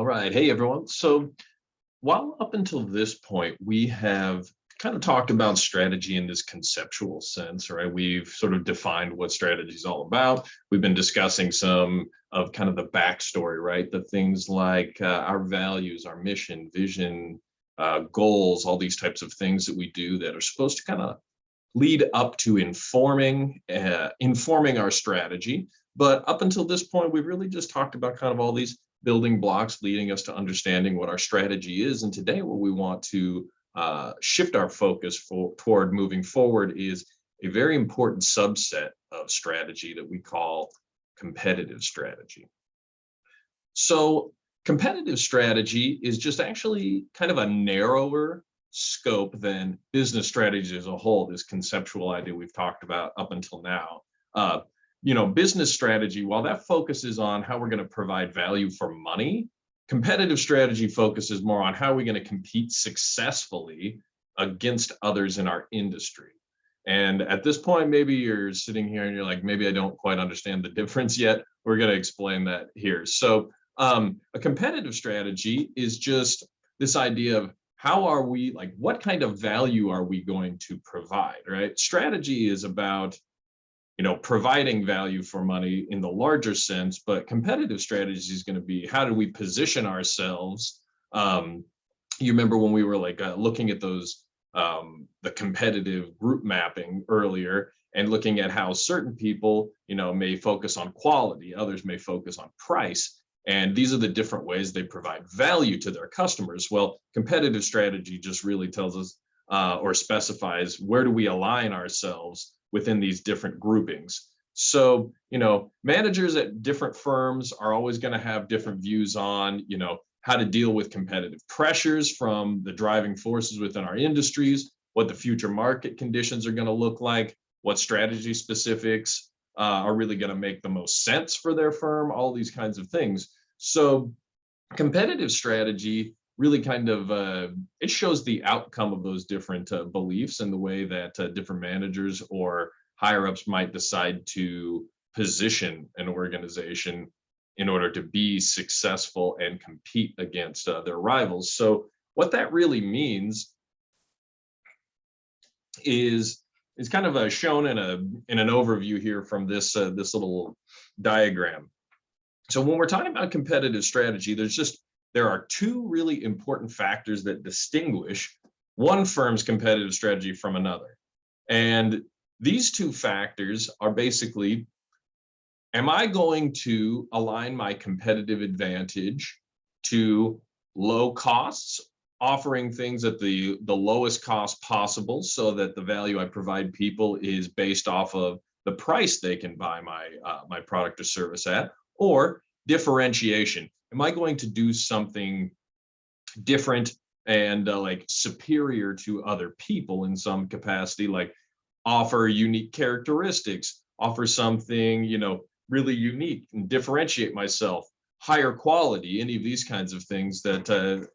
All right. Hey, everyone. So while up until this point, we have kind of talked about strategy in this conceptual sense, right? We've sort of defined what strategy is all about. We've been discussing some of kind of the backstory, right? The things like our values, our mission, vision, goals, all these types of things that we do that are supposed to kind of lead up to informing our strategy. But up until this point, we've really just talked about kind of all these building blocks leading us to understanding what our strategy is. And today, what we want to shift our focus toward moving forward is a very important subset of strategy that we call competitive strategy. So competitive strategy is just actually kind of a narrower scope than business strategy as a whole, this conceptual idea we've talked about up until now. Business strategy, while that focuses on how we're going to provide value for money, competitive strategy focuses more on how we're going to compete successfully against others in our industry. And at this point, maybe you're sitting here and you're like, maybe I don't quite understand the difference yet. We're going to explain that here. So a competitive strategy is just this idea of how are we, like, what kind of value are we going to provide, right? Strategy is about providing value for money in the larger sense, but competitive strategy is going to be how do we position ourselves? You remember when we were looking at those, the competitive group mapping earlier and looking at how certain people, may focus on quality, others may focus on price. And these are the different ways they provide value to their customers. Well, competitive strategy just really tells us or specifies where do we align ourselves within these different groupings. So, managers at different firms are always going to have different views on, how to deal with competitive pressures from the driving forces within our industries, what the future market conditions are going to look like, what strategy specifics are really going to make the most sense for their firm, all these kinds of things. So competitive strategy really kind of it shows the outcome of those different beliefs and the way that different managers or higher ups might decide to position an organization in order to be successful and compete against their rivals. So what that really means is kind of shown in an overview here from this little diagram. So when we're talking about competitive strategy, there are two really important factors that distinguish one firm's competitive strategy from another. And these two factors are basically, am I going to align my competitive advantage to low costs, offering things at the lowest cost possible so that the value I provide people is based off of the price they can buy my product or service at, or differentiation? Am I going to do something different and superior to other people in some capacity, like offer unique characteristics, offer something, really unique and differentiate myself, higher quality, any of these kinds of things that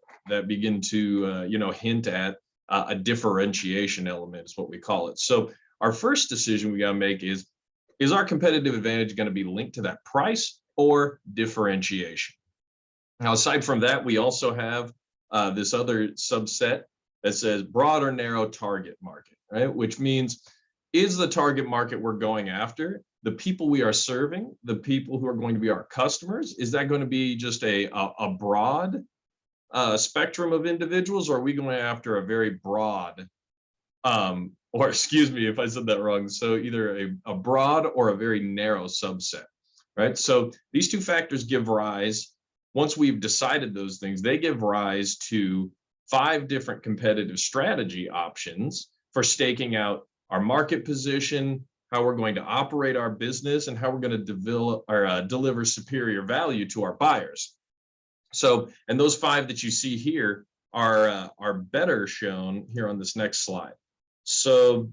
begin to, hint at a differentiation element is what we call it. So our first decision we got to make is our competitive advantage going to be linked to that price or differentiation? Now, aside from that, we also have this other subset that says broad or narrow target market, right? Which means, is the target market we're going after the people we are serving, the people who are going to be our customers? Is that going to be just a broad spectrum of individuals, or are we going after a very broad, or excuse me if I said that wrong, so either a broad or a very narrow subset, right? So these two factors give rise, once we've decided those things, they give rise to 5 different competitive strategy options for staking out our market position, how we're going to operate our business, and how we're going to develop or deliver superior value to our buyers. So, and those 5 that you see here are better shown here on this next slide. So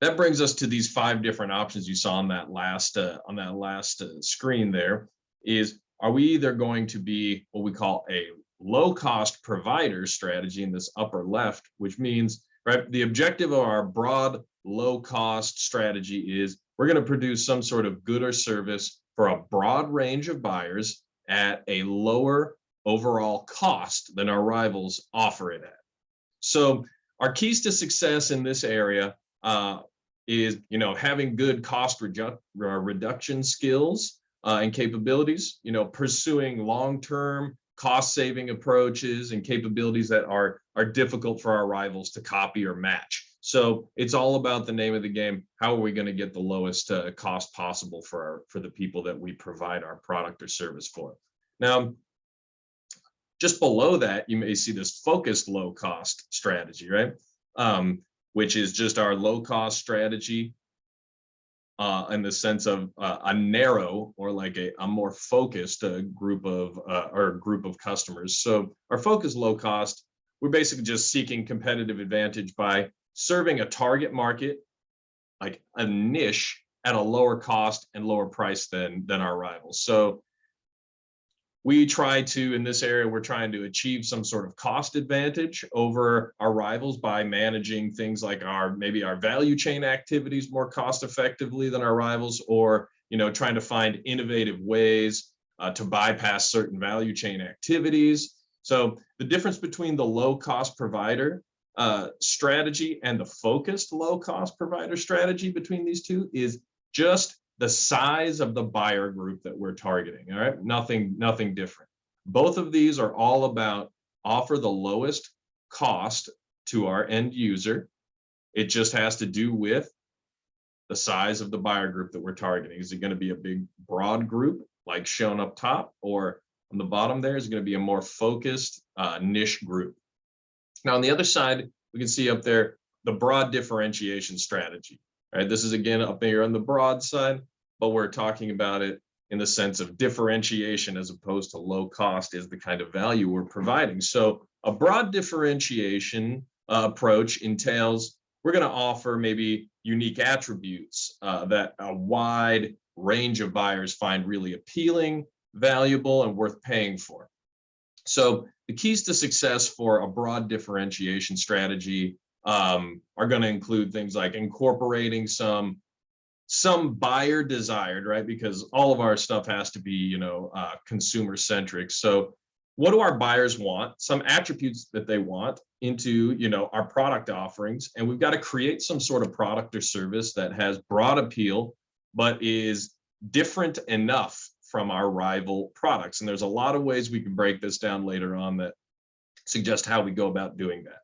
that brings us to these 5 different options you saw on that last screen. There is, are we either going to be what we call a low-cost provider strategy in this upper left, which means, right, the objective of our broad low-cost strategy is we're going to produce some sort of good or service for a broad range of buyers at a lower overall cost than our rivals offer it at. So our keys to success in this area is, having good cost reduction skills and capabilities, pursuing long-term cost-saving approaches and capabilities that are difficult for our rivals to copy or match. So it's all about the name of the game. How are we going to get the lowest cost possible for the people that we provide our product or service for? Now, just below that, you may see this focused low cost strategy, right? Which is just our low cost strategy in the sense of a narrow or like a more focused group of customers. So our focus low cost, we're basically just seeking competitive advantage by serving a target market, like a niche, at a lower cost and lower price than our rivals. So we try to, in this area, we're trying to achieve some sort of cost advantage over our rivals by managing things like maybe our value chain activities more cost effectively than our rivals, or trying to find innovative ways to bypass certain value chain activities. So the difference between the low cost provider strategy and the focused low cost provider strategy between these two is just the size of the buyer group that we're targeting. All right, nothing different. Both of these are all about offer the lowest cost to our end user. It just has to do with the size of the buyer group that we're targeting. Is it going to be a big broad group like shown up top, or on the bottom there is going to be a more focused niche group? Now on the other side, we can see up there the broad differentiation strategy. All right, this is again up here on the broad side, but we're talking about it in the sense of differentiation as opposed to low cost is the kind of value we're providing. So a broad differentiation approach entails we're going to offer maybe unique attributes that a wide range of buyers find really appealing, valuable, and worth paying for. So the keys to success for a broad differentiation strategy are going to include things like incorporating some buyer desired, right? Because all of our stuff has to be, consumer centric. So what do our buyers want? Some attributes that they want into, our product offerings. And we've got to create some sort of product or service that has broad appeal, but is different enough from our rival products. And there's a lot of ways we can break this down later on that suggest how we go about doing that.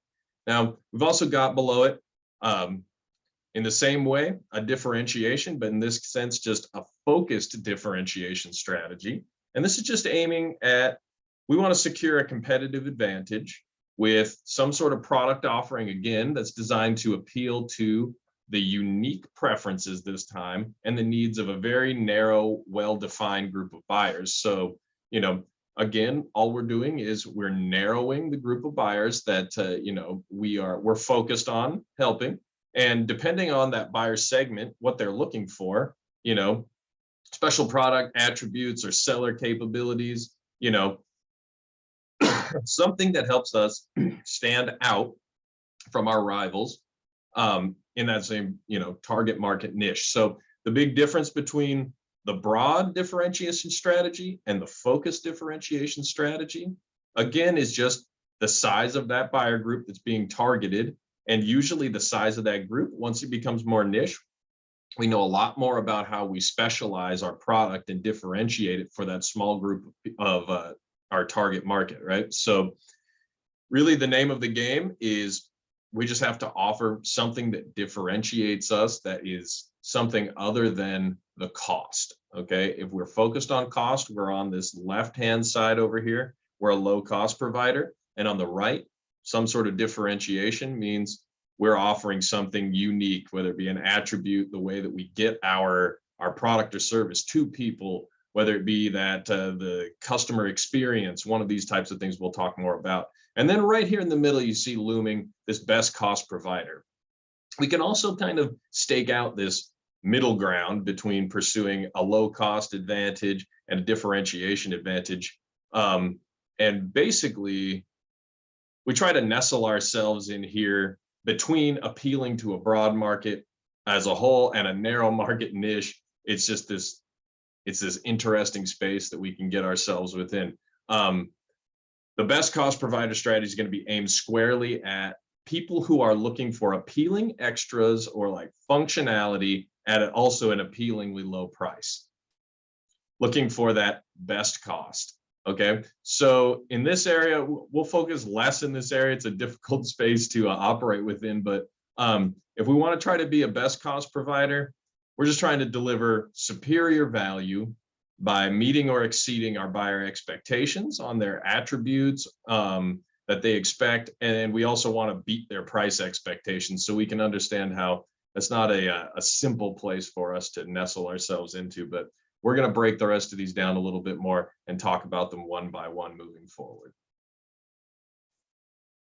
Now, we've also got below it, in the same way, a differentiation, but in this sense, just a focused differentiation strategy. And this is just aiming at, we want to secure a competitive advantage with some sort of product offering, again, that's designed to appeal to the unique preferences this time and the needs of a very narrow, well-defined group of buyers. So, again, all we're doing is we're narrowing the group of buyers that, we're focused on helping. And depending on that buyer segment, what they're looking for, special product attributes or seller capabilities, something that helps us stand out from our rivals in that same, target market niche. So the big difference between the broad differentiation strategy and the focused differentiation strategy, again, is just the size of that buyer group that's being targeted. And usually the size of that group, once it becomes more niche, we know a lot more about how we specialize our product and differentiate it for that small group of our target market, right? So really the name of the game is we just have to offer something that differentiates us, that is something other than the cost, okay? If we're focused on cost, we're on this left-hand side over here, we're a low-cost provider. And on the right, some sort of differentiation means we're offering something unique, whether it be an attribute, the way that we get our product or service to people, whether it be that the customer experience, one of these types of things we'll talk more about. And then right here in the middle, you see looming this best cost provider. We can also kind of stake out this middle ground between pursuing a low cost advantage and a differentiation advantage. And basically, we try to nestle ourselves in here between appealing to a broad market as a whole and a narrow market niche. It's just this, it's this interesting space that we can get ourselves within. The best cost provider strategy is going to be aimed squarely at people who are looking for appealing extras or like functionality at also an appealingly low price, looking for that best cost. Okay, so in this area, we'll focus less in this area. It's a difficult space to operate within, but if we want to try to be a best cost provider, we're just trying to deliver superior value by meeting or exceeding our buyer expectations on their attributes that they expect. And we also want to beat their price expectations, so we can understand how that's not a simple place for us to nestle ourselves into, but we're going to break the rest of these down a little bit more and talk about them one by one moving forward.